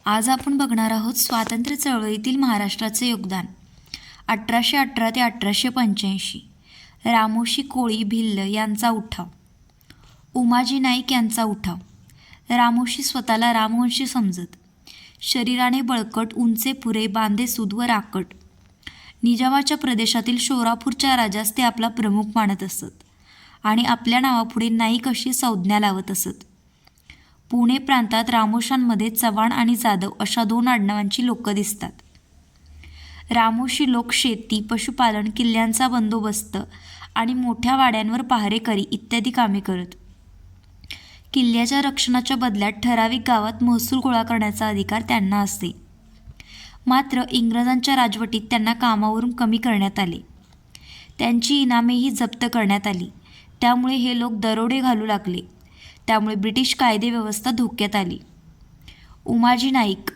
आज आपण बघणार आहोत स्वातंत्र्य चळवळीतील महाराष्ट्राचे योगदान 1818 ते 1885. रामोशी कोळी भिल्ल यांचा उठाव. उमाजी नाईक यांचा उठाव. रामोशी स्वतःला रामवंशी समजत. शरीराने बळकट, उंचे पुरे, बांधे सूद व राकट. निजामाच्या प्रदेशातील शोरापूरच्या राजास ते आपला प्रमुख मानत असत आणि आपल्या नावापुढे नाईक अशी संज्ञा लावत असत. पुणे प्रांतात रामोशांमध्ये चव्हाण आणि जाधव अशा दोन आडनावांची लोकं दिसतात. रामोशी लोक शेती, पशुपालन, किल्ल्यांचा बंदोबस्त आणि मोठ्या वाड्यांवर पहारेकरी इत्यादी कामे करत. किल्ल्याच्या रक्षणाच्या बदल्यात ठराविक गावात महसूल गोळा करण्याचा अधिकार त्यांना असे. मात्र इंग्रजांच्या राजवटीत त्यांना कामावरून कमी करण्यात आले. त्यांची इनामेही जप्त करण्यात आली. त्यामुळे हे लोक दरोडे घालू लागले. त्यामुळे ब्रिटिश कायदेव्यवस्था धोक्यात आली. उमाजी नाईक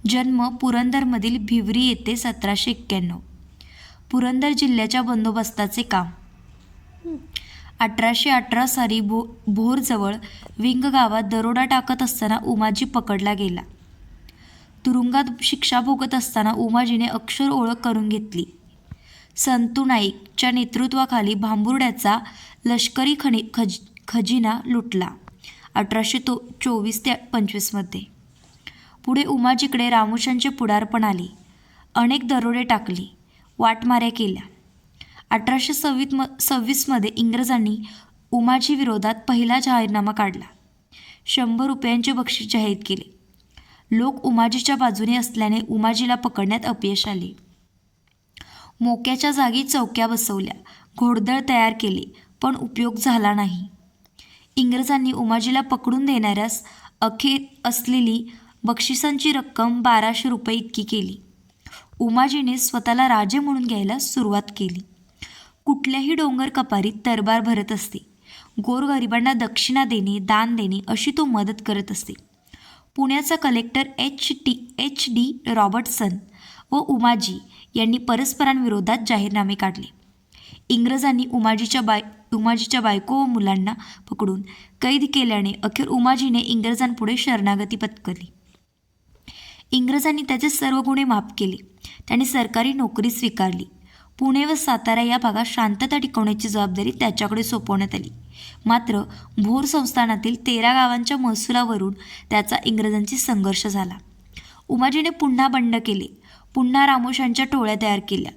जन्म पुरंदरमधील भिवरी येथे 1791. पुरंदर जिल्ह्याच्या बंदोबस्ताचे काम. 1818 साली भोरजवळ विंग गावात दरोडा टाकत असताना उमाजी पकडला गेला. तुरुंगात शिक्षा भोगत असताना उमाजीने अक्षर ओळख करून घेतली. संतू नाईकच्या नेतृत्वाखाली भांबुर्ड्याचा लष्करी खजिना लुटला 1824 ते 25. पुढे उमाजीकडे रामोशांचे पुढारपण आले. अनेक दरोडे टाकले, वाटमाऱ्या केल्या. 1826 इंग्रजांनी उमाजी विरोधात पहिला जाहीरनामा काढला. 100 रुपयांचे बक्षीस जाहीर केले. लोक उमाजीच्या बाजूने असल्याने उमाजीला पकडण्यात अपयश आले. मोक्याच्या जागी चौक्या बसवल्या, घोडदळ तयार केले, पण उपयोग झाला नाही. इंग्रजांनी उमाजीला पकडून देणाऱ्यास अखेर असलेली बक्षिसांची रक्कम 1200 रुपये इतकी केली. उमाजीने स्वतःला राजे म्हणून घ्यायला सुरुवात केली. कुठल्याही डोंगर कपारीत तरबार भरत असते. गोरगरिबांना दक्षिणा देणे, दान देणे अशी तो मदत करत असते. पुण्याचा कलेक्टर एच डी रॉबर्टसन व उमाजी यांनी परस्परांविरोधात जाहीरनामे काढले. इंग्रजांनी उमाजीच्या बायको व मुलांना पकडून कैद केल्याने अखेर उमाजीने इंग्रजांपुढे शरणागती पत्करली. इंग्रजांनी त्याचे सर्व गुन्हे माफ केले. त्याने सरकारी नोकरी स्वीकारली. पुणे व सातारा या भागात शांतता टिकवण्याची जबाबदारी त्याच्याकडे सोपवण्यात आली. मात्र भोर संस्थानातील 13 गावांच्या महसुलावरून त्याचा इंग्रजांशी संघर्ष झाला. उमाजीने पुन्हा बंड केले. पुन्हा रामोशांच्या टोळ्या तयार केल्या.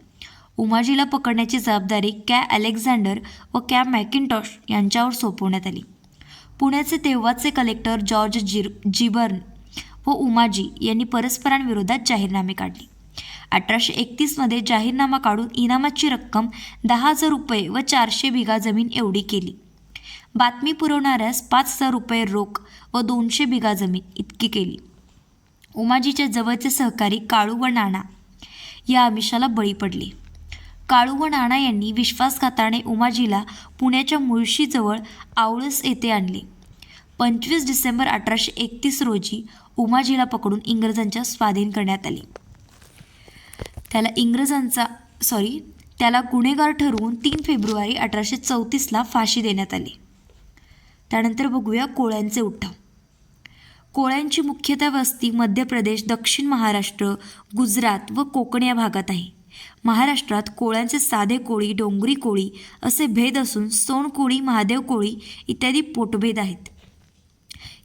उमाजीला पकडण्याची जबाबदारी कॅ अलेक्झांडर व कॅ मॅकिंटॉश यांच्यावर सोपवण्यात आली. पुण्याचे तेव्हाचे कलेक्टर जॉर्ज जिबर्न व उमाजी यांनी परस्परांविरोधात जाहीरनामे काढले. 1831 जाहीरनामा काढून इनामाची रक्कम 10,000 रुपये व 400 बिघा जमीन एवढी केली. बातमी पुरवणाऱ्यास 5,000 रुपये रोख व 200 बिघा जमीन इतकी केली. उमाजीच्या जवळचे सहकारी काळू व नाना या आमिषाला बळी पडले. काळू व नाना यांनी विश्वासघाताने उमाजीला पुण्याच्या मुळशीजवळ आवळस येथे आणले. 25 डिसेंबर 1831 रोजी उमाजीला पकडून इंग्रजांच्या स्वाधीन करण्यात आले. त्याला गुन्हेगार ठरवून 3 फेब्रुवारी 1834 फाशी देण्यात आली. त्यानंतर बघूया कोळ्यांचे उठाव. कोळ्यांची मुख्यतः वस्ती मध्य प्रदेश, दक्षिण महाराष्ट्र, गुजरात व कोकण या भागात आहे. महाराष्ट्रात कोळ्यांचे साधे कोळी, डोंगरी कोळी असे भेद असून सोन कोळी, महादेव कोळी इत्यादी पोटभेद आहेत.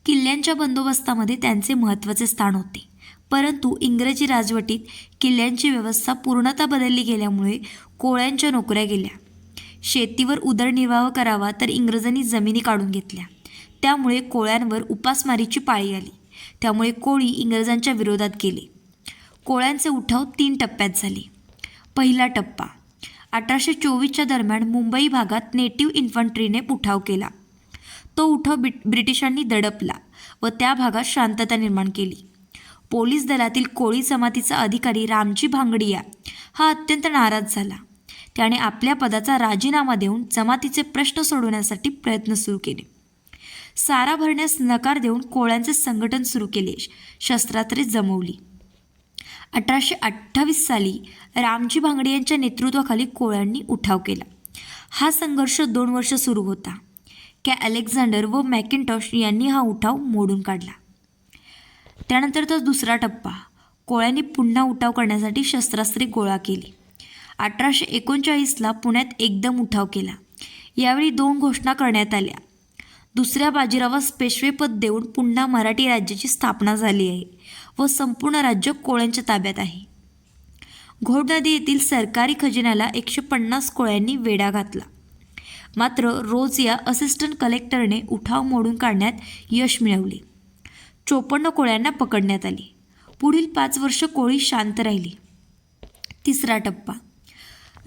किल्ल्यांच्या बंदोबस्तामध्ये त्यांचे महत्त्वाचे स्थान होते. परंतु इंग्रजी राजवटीत किल्ल्यांची व्यवस्था पूर्णतः बदलली गेल्यामुळे कोळ्यांच्या नोकऱ्या गेल्या. शेतीवर उदरनिर्वाह करावा तर इंग्रजांनी जमिनी काढून घेतल्या. त्यामुळे कोळ्यांवर उपासमारीची पाळी आली. त्यामुळे कोळी इंग्रजांच्या विरोधात गेले. कोळ्यांचे उठाव 3 टप्प्यात झाले. पहिला टप्पा 1824च्या दरम्यान मुंबई भागात नेटिव्ह इन्फंट्रीने उठाव केला. तो उठाव ब्रिटिशांनी दडपला व त्या भागात शांतता निर्माण केली. पोलीस दलातील कोळी जमातीचा अधिकारी रामजी भांगडिया हा अत्यंत नाराज झाला. त्याने आपल्या पदाचा राजीनामा देऊन जमातीचे प्रश्न सोडवण्यासाठी प्रयत्न सुरू केले. सारा भरण्यास नकार देऊन कोळ्यांचे संघटन सुरू केले. शस्त्रास्त्रे जमवली. 1828 साली रामजी भांगडियांच्या नेतृत्वाखाली कोळ्यांनी उठाव केला. हा संघर्ष 2 वर्ष सुरू होता. कॅ अलेक्झांडर व मॅकिंटॉश यांनी हा उठाव मोडून काढला. त्यानंतरचा दुसरा टप्पा, कोळ्यांनी पुन्हा उठाव करण्यासाठी शस्त्रास्त्रे गोळा केली. 1839ला पुण्यात एकदम उठाव केला. यावेळी 2 घोषणा करण्यात आल्या. दुसऱ्या बाजीरावास पेशवेपद देऊन पुन्हा मराठी राज्याची स्थापना झाली आहे व संपूर्ण राज्य कोळ्यांच्या ताब्यात आहे. घोड नदी येथील सरकारी खजिन्याला 150 कोळ्यांनी वेढा घातला. मात्र रोज या असिस्टंट कलेक्टरने उठाव मोडून काढण्यात यश मिळवले. 54 कोळ्यांना पकडण्यात आले. पुढील 5 वर्ष कोळी शांत राहिली. तिसरा टप्पा,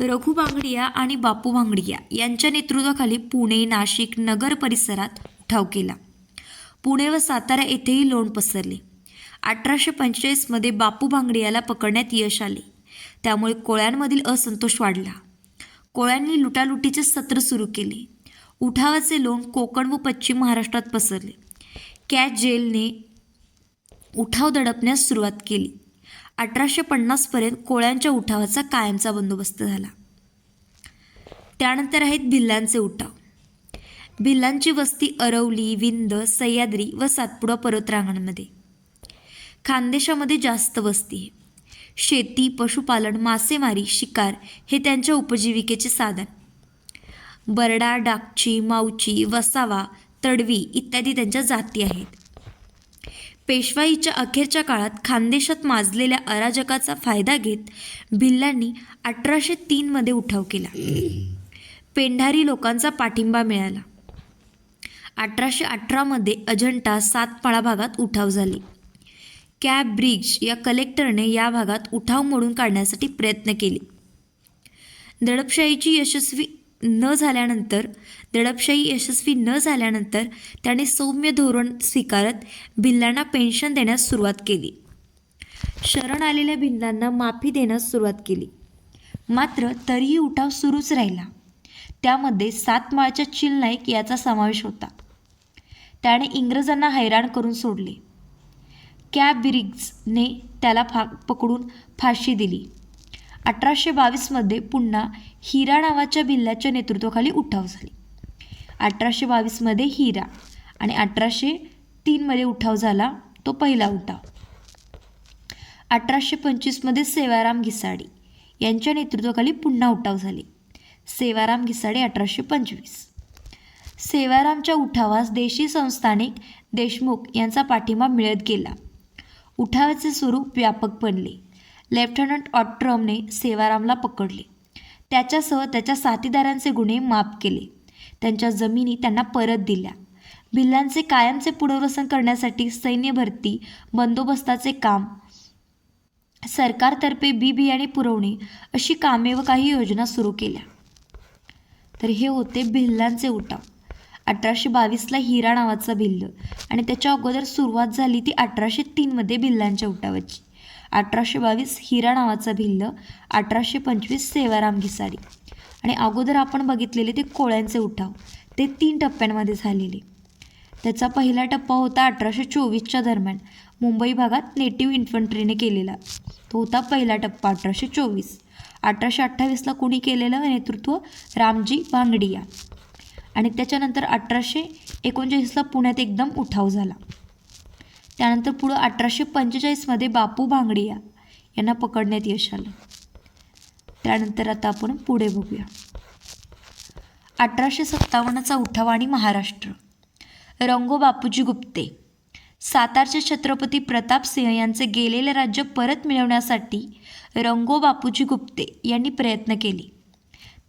रघु भांगडिया आणि बापू भांगडिया यांच्या नेतृत्वाखाली पुणे, नाशिक, नगर परिसरात उठाव केला. पुणे व सातारा येथेही लोण पसरले. 1845मध्ये बापू भांगडियाला पकडण्यात यश आले. त्यामुळे कोळ्यांमधील असंतोष वाढला. कोळ्यांनी लुटालुटीचे सत्र सुरू केले. उठावाचे लोण कोकण व पश्चिम महाराष्ट्रात पसरले. कॅच जेलने उठाव दडपण्यास सुरुवात केली. 1850पर्यंत कोळ्यांच्या उठावाचा कायमचा बंदोबस्त झाला. त्यानंतर आहेत भिल्लांचे उठाव. भिल्लांची वस्ती अरवली, विंद, सह्याद्री व सातपुडा पर्वतरांगांमध्ये. खानदेशामध्ये जास्त वस्ती आहे. शेती, पशुपालन, मासेमारी, शिकार हे त्यांच्या उपजीविकेचे साधन. बरडा, डाकची, माऊची, वसावा, तडवी इत्यादी त्यांच्या जाती आहेत. पेशवाईच्या अखेरच्या काळात खानदेशात माजलेल्या अराजकाचा फायदा घेत भिल्लांनी 1803मध्ये उठाव केला. पेंढारी लोकांचा पाठिंबा मिळाला. 1818मध्ये अजंठा, सातपाळा भागात उठाव झाले. कॅप ब्रिग्ज या कलेक्टरने या भागात उठाव मोडून काढण्यासाठी प्रयत्न केले. दडपशाही यशस्वी न झाल्यानंतर त्याने सौम्य धोरण स्वीकारत भिल्लांना पेन्शन देण्यास सुरुवात केली. शरण आलेल्या भिल्लांना माफी देण्यास सुरुवात केली. मात्र तरीही उठाव सुरूच राहिला. त्यामध्ये सातमाळच्या चिल नाईक याचा समावेश होता. त्याने इंग्रजांना हैराण करून सोडले. कॅप ब्रिग्जने त्याला पकडून फाशी दिली. 1822मध्ये पुन्हा हिरा नावाच्या भिल्लाच्या नेतृत्वाखाली उठाव झाले. 1822मध्ये हिरा आणि 1803मध्ये उठाव झाला, तो पहिला उठाव. 1825मध्ये सेवाराम घिसाडे यांच्या नेतृत्वाखाली पुन्हा उठाव झाले. सेवाराम घिसाडे 1825. सेवारामच्या उठावास देशी संस्थानिक देशमुख यांचा पाठिंबा मिळत गेला. उठावाचे स्वरूप व्यापक बनले. लेफ्टनंट ऑट्रमने सेवारामला पकडले. त्याच्यासह त्याच्या साथीदारांचे गुन्हे माफ केले. त्यांच्या जमिनी त्यांना परत दिल्या. भिल्लांचे कायमचे पुनर्वसन करण्यासाठी सैन्य भरती, बंदोबस्ताचे काम, सरकारतर्फे बियाणे पुरवणे अशी कामे व काही योजना सुरू केल्या. तर हे होते भिल्लांचे उठाव. 1822ला हिरा नावाचा भिल्ल आणि त्याच्या अगोदर सुरुवात झाली ती 1803मध्ये भिल्लांच्या उठावाची. 1822 हिरा नावाचा भिल्ल, 1825 सेवाराम घिसाडे आणि अगोदर आपण बघितलेले ते कोळ्यांचे उठाव, ते 3 टप्प्यांमध्ये झालेले. त्याचा पहिला टप्पा होता 1824च्या दरम्यान मुंबई भागात नेटिव्ह इन्फंट्रीने केलेला, तो होता पहिला टप्पा 1824. 1828ला कोणी केलेलं नेतृत्व? रामजी भांगडिया. आणि त्याच्यानंतर 1839ला पुण्यात एकदम उठाव झाला. त्यानंतर पुढं 1845मध्ये बापू भांगडिया यांना पकडण्यात यश आलं. त्यानंतर आता आपण पुढे बघूया. 1857चा उठाव आणि महाराष्ट्र. रंगो बापूजी गुप्ते. सातारचे छत्रपती प्रतापसिंह यांचे गेलेले राज्य परत मिळवण्यासाठी रंगो बापूजी गुप्ते यांनी प्रयत्न केले.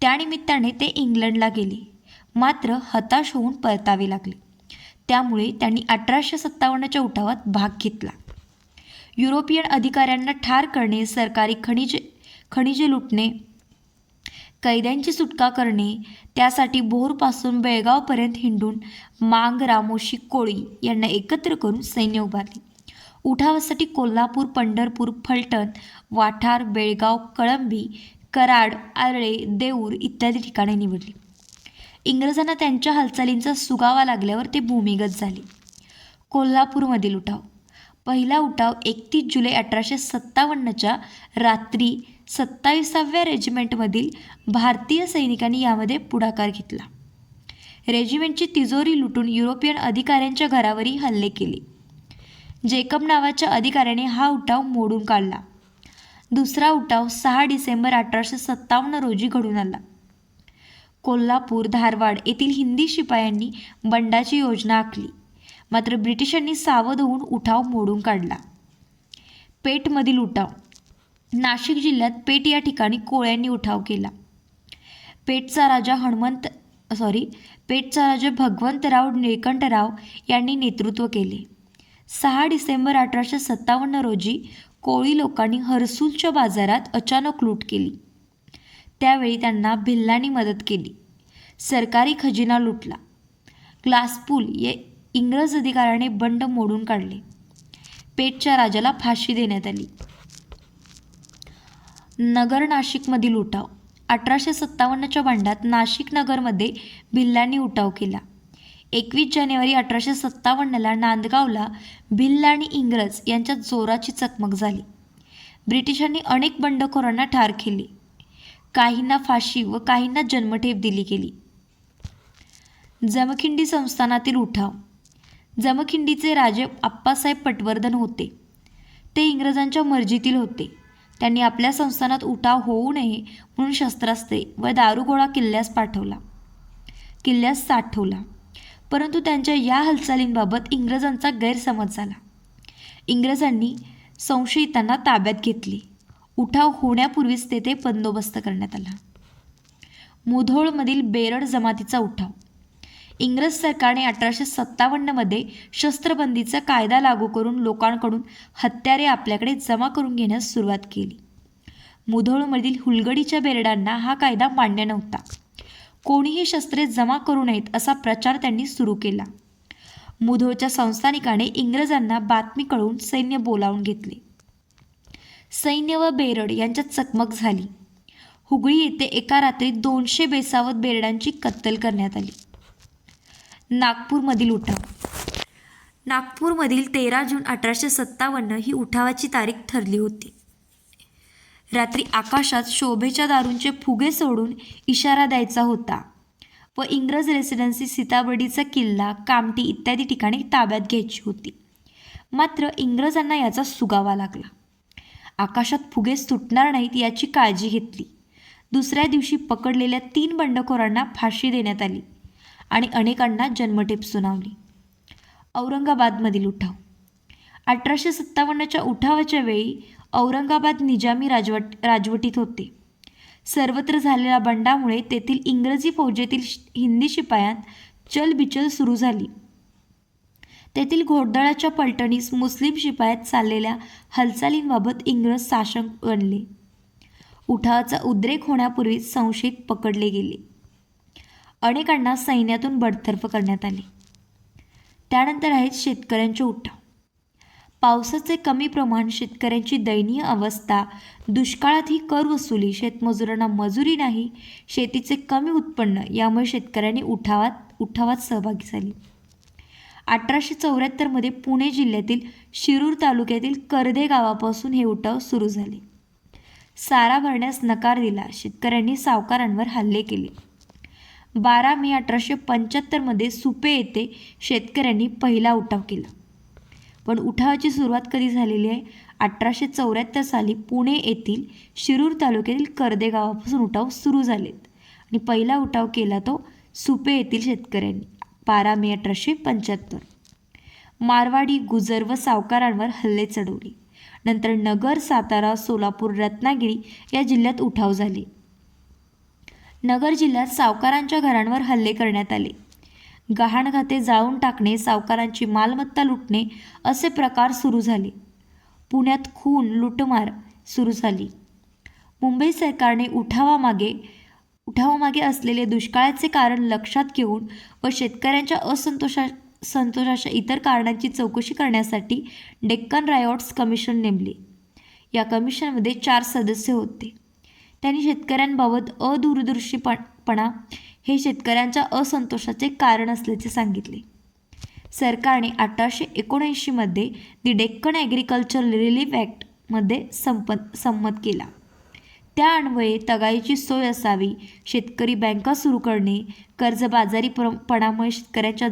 त्यानिमित्ताने ते इंग्लंडला गेले, मात्र हताश होऊन परतावे लागले. त्यामुळे त्यांनी 1857च्या उठावात भाग घेतला. युरोपियन अधिकाऱ्यांना ठार करणे, सरकारी खनिजे लुटणे, कैद्यांची सुटका करणे, त्यासाठी भोरपासून बेळगावपर्यंत हिंडून मांग, रामोशी, कोळी यांना एकत्र करून सैन्य उभारले. उठावासाठी कोल्हापूर, पंढरपूर, फलटण, वाठार, बेळगाव, कळंबी, कराड, आरळे, देऊर इत्यादी ठिकाणे निवडली. इंग्रजांना त्यांच्या हालचालींचा सुगावा लागल्यावर ते भूमिगत झाले. कोल्हापूरमधील उठाव. पहिला उठाव 31 जुलै 1857च्या रात्री 27व्या रेजिमेंटमधील भारतीय सैनिकांनी यामध्ये पुढाकार घेतला. रेजिमेंटची तिजोरी लुटून युरोपियन अधिकाऱ्यांच्या घरावरही हल्ले केले. जेकब नावाच्या अधिकाऱ्याने हा उठाव मोडून काढला. दुसरा उठाव 6 डिसेंबर 1857 रोजी घडून आला. कोल्हापूर, धारवाड येथील हिंदी शिपायांनी बंडाची योजना आखली, मात्र ब्रिटिशांनी सावध होऊन उठाव मोडून काढला. पेठमधील उठाव. नाशिक जिल्ह्यात पेठ या ठिकाणी कोळ्यांनी उठाव केला. पेठचा राजा भगवंतराव निळकंठराव यांनी नेतृत्व केले. 6 डिसेंबर 1857 रोजी कोळी लोकांनी हर्सूलच्या बाजारात अचानक लूट केली. त्यावेळी त्यांना भिल्लांनी मदत केली. सरकारी खजिना लुटला. ग्लासपूल या इंग्रज अधिकाऱ्याने बंड मोडून काढले. पेठच्या राजाला फाशी देण्यात आली. नगर नाशिकमधील उठाव. 1857च्या बंडात नाशिक नगरमध्ये भिल्लांनी उठाव केला. 21 जानेवारी 1857ला नांदगावला भिल्ल आणि इंग्रज यांच्यात जोराची चकमक झाली. ब्रिटिशांनी अनेक बंडखोरांना ठार केले. काहींना फाशी व काहींना जन्मठेप दिली गेली. जमखिंडी संस्थानातील उठाव. जमखिंडीचे राजे आप्पासाहेब पटवर्धन होते. ते इंग्रजांच्या मर्जीतील होते. त्यांनी आपल्या संस्थानात उठाव होऊ नये म्हणून शस्त्रास्त्रे व दारुगोळा किल्ल्यास साठवला. परंतु त्यांच्या या हालचालींबाबत इंग्रजांचा गैरसमज झाला. इंग्रजांनी संशयितांना ताब्यात घेतले. उठाव होण्यापूर्वीच तेथे बंदोबस्त करण्यात आला. मुधोळमधील बेरड जमातीचा उठाव. इंग्रज सरकारने 1857मध्ये शस्त्रबंदीचा कायदा लागू करून लोकांकडून हत्यारे आपल्याकडे जमा करून घेण्यास सुरुवात केली. मुधोळमधील हुलगडीच्या बेरडांना हा कायदा मान्य नव्हता. कोणीही शस्त्रे जमा करू नयेत असा प्रचार त्यांनी सुरू केला. मुधोळच्या संस्थानिकाने इंग्रजांना बातमी कळवून सैन्य बोलावून घेतले. सैन्य व बेरड यांच्यात चकमक झाली. हुगळी येथे एका रात्री 200 बेसावत बेरडांची कत्तल करण्यात आली. नागपूरमधील उठाव. नागपूरमधील 13 जून 1857 ही उठावाची तारीख ठरली होती. रात्री आकाशात शोभेच्या दारूंचे फुगे सोडून इशारा द्यायचा होता व इंग्रज रेसिडेन्सी, सीताबर्डीचा किल्ला, कामठी इत्यादी ठिकाणी ताब्यात घ्यायची होती. मात्र इंग्रजांना याचा सुगावा लागला. आकाशात फुगे सुटणार नाहीत याची काळजी घेतली. दुसऱ्या दिवशी पकडलेल्या 3 बंडखोरांना फाशी देण्यात आली आणि अनेकांना जन्मठेप सुनावली. औरंगाबादमधील उठाव. 1857च्या उठावाच्या वेळी औरंगाबाद निजामी राजवटीत होते. सर्वत्र झालेल्या बंडामुळे तेथील इंग्रजी फौजेतील हिंदी शिपायांत चलबिचल सुरू झाली. तेथील घोडदळाच्या पलटणीस मुस्लिम शिपायात चाललेल्या हालचालींबाबत इंग्रज साशंक बनले. उठावाचा उद्रेक होण्यापूर्वीच संशयित पकडले गेले. अनेकांना सैन्यातून बडतर्फ करण्यात आले. त्यानंतर आहेत शेतकऱ्यांचे उठाव. पावसाचे कमी प्रमाण, शेतकऱ्यांची दयनीय अवस्था, दुष्काळात ही कर वसुली, शेतमजुरांना मजुरी नाही, शेतीचे कमी उत्पन्न यामुळे शेतकऱ्यांनी उठावात सहभागी झाले. 1874मध्ये पुणे जिल्ह्यातील शिरूर तालुक्यातील करदे गावापासून हे उठाव सुरू झाले. सारा भरण्यास नकार दिला. शेतकऱ्यांनी सावकारांवर हल्ले केले. 12 मे 1875मध्ये सुपे येथे शेतकऱ्यांनी पहिला उठाव केला. पण उठावाची सुरुवात कधी झालेली आहे? 1874 साली पुणे येथील शिरूर तालुक्यातील करदे गावापासून उठाव सुरू झालेत आणि पहिला उठाव केला तो सुपे येथील शेतकऱ्यांनी 12 मे 1875. मारवाडी, गुजर व सावकारांवर हल्ले चढवले. नंतर नगर, सातारा, सोलापूर, रत्नागिरी या जिल्ह्यात उठाव झाले. नगर जिल्ह्यात सावकारांच्या घरांवर हल्ले करण्यात आले. गहाण खाते जाळून टाकणे, सावकारांची मालमत्ता लुटणे असे प्रकार सुरू झाले. पुण्यात खून, लुटमार सुरू झाली. मुंबई सरकारने उठावामागे असलेले दुष्काळाचे कारण लक्षात घेऊन व शेतकऱ्यांच्या संतोषाच्या इतर कारणांची चौकशी करण्यासाठी डेक्कन रायॉट्स कमिशन नेमले. या कमिशनमध्ये 4 सदस्य होते. त्यांनी शेतकऱ्यांबाबत अदूरदर्शीपणा हे शेतकऱ्यांच्या असंतोषाचे कारण असल्याचे सांगितले. सरकारने 1879मध्ये दी डेक्कन ॲग्रिकल्चर रिलीफ ॲक्टमध्ये संमत केला. त्या अन्वये तगाईची सोय असावी, शेतकरी बँका सुरू करणे, कर्जबाजारीपणामुळे शेतकऱ्यांच्या